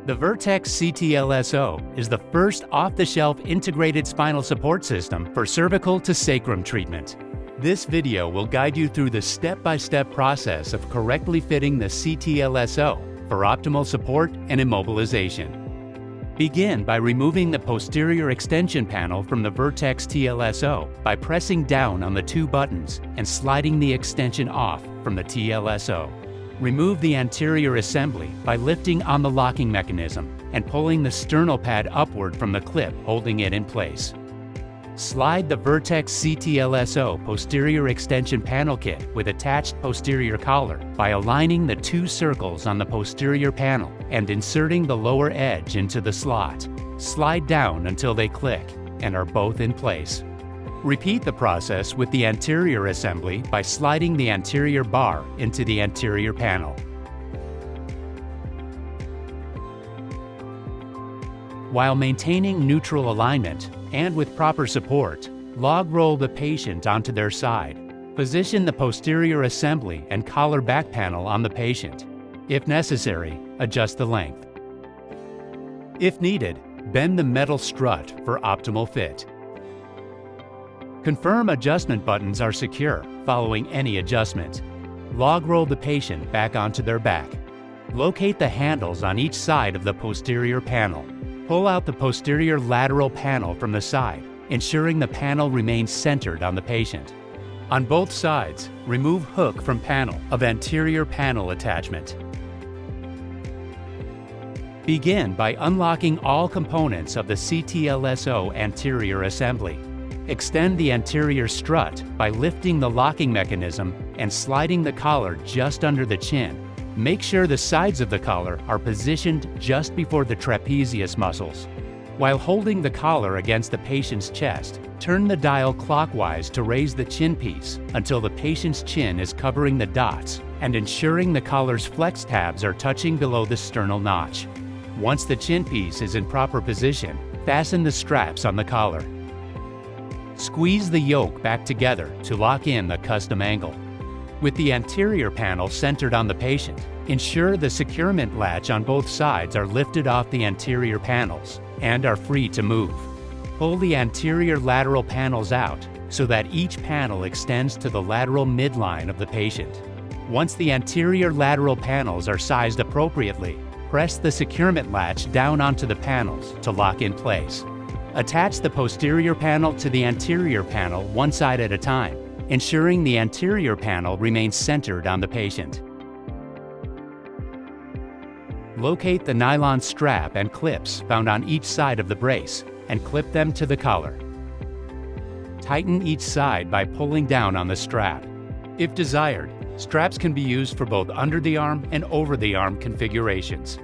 The VRTX CTLSO is the first off-the-shelf integrated spinal support system for cervical to sacrum treatment. This video will guide you through the step-by-step process of correctly fitting the CTLSO for optimal support and immobilization. Begin by removing the posterior extension panel from the VRTX TLSO by pressing down on the two buttons and sliding the extension off from the TLSO. Remove the anterior assembly by lifting on the locking mechanism and pulling the sternal pad upward from the clip holding it in place. Slide the VRTX CTLSO posterior extension panel kit with attached posterior collar by aligning the two circles on the posterior panel and inserting the lower edge into the slot. Slide down until they click and are both in place. Repeat the process with the anterior assembly by sliding the anterior bar into the anterior panel. While maintaining neutral alignment and with proper support, log roll the patient onto their side. Position the posterior assembly and collar back panel on the patient. If necessary, adjust the length. If needed, bend the metal strut for optimal fit. Confirm adjustment buttons are secure following any adjustment. Log roll the patient back onto their back. Locate the handles on each side of the posterior panel. Pull out the posterior lateral panel from the side, ensuring the panel remains centered on the patient. On both sides, remove hook from panel of anterior panel attachment. Begin by unlocking all components of the CTLSO anterior assembly. Extend the anterior strut by lifting the locking mechanism and sliding the collar just under the chin. Make sure the sides of the collar are positioned just before the trapezius muscles. While holding the collar against the patient's chest, turn the dial clockwise to raise the chin piece until the patient's chin is covering the dots and ensuring the collar's flex tabs are touching below the sternal notch. Once the chin piece is in proper position, fasten the straps on the collar. Squeeze the yoke back together to lock in the custom angle. With the anterior panel centered on the patient, ensure the securement latch on both sides are lifted off the anterior panels and are free to move. Pull the anterior lateral panels out so that each panel extends to the lateral midline of the patient. Once the anterior lateral panels are sized appropriately, press the securement latch down onto the panels to lock in place. Attach the posterior panel to the anterior panel one side at a time, ensuring the anterior panel remains centered on the patient. Locate the nylon strap and clips found on each side of the brace and clip them to the collar. Tighten each side by pulling down on the strap. If desired, straps can be used for both under the arm and over the arm configurations.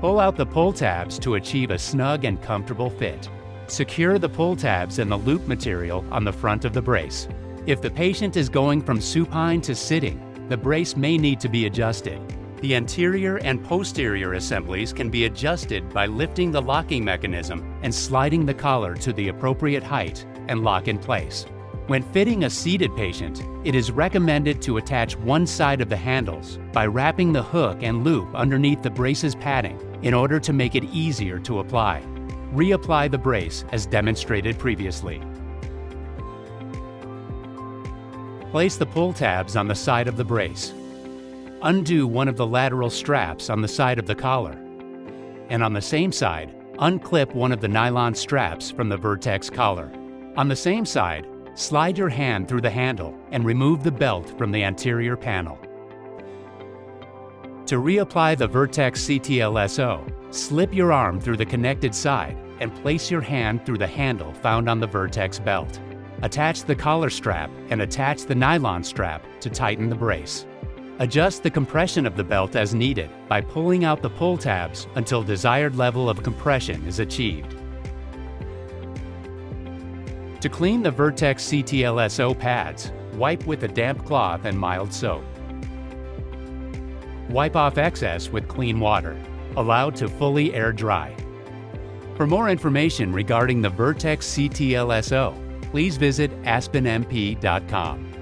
Pull out the pull tabs to achieve a snug and comfortable fit. Secure the pull tabs in the loop material on the front of the brace. If the patient is going from supine to sitting, the brace may need to be adjusted. The anterior and posterior assemblies can be adjusted by lifting the locking mechanism and sliding the collar to the appropriate height and lock in place. When fitting a seated patient, it is recommended to attach one side of the handles by wrapping the hook and loop underneath the brace's padding in order to make it easier to apply. Reapply the brace as demonstrated previously. Place the pull tabs on the side of the brace. Undo one of the lateral straps on the side of the collar. And on the same side, unclip one of the nylon straps from the VRTX collar. On the same side, slide your hand through the handle and remove the belt from the anterior panel. To reapply the VRTX CTLSO, slip your arm through the connected side and place your hand through the handle found on the VRTX belt. Attach the collar strap and attach the nylon strap to tighten the brace. Adjust the compression of the belt as needed by pulling out the pull tabs until desired level of compression is achieved. To clean the VRTX CTLSO pads, wipe with a damp cloth and mild soap. Wipe off excess with clean water, allowed to fully air dry. For more information regarding the VRTX CTLSO, please visit aspenmp.com.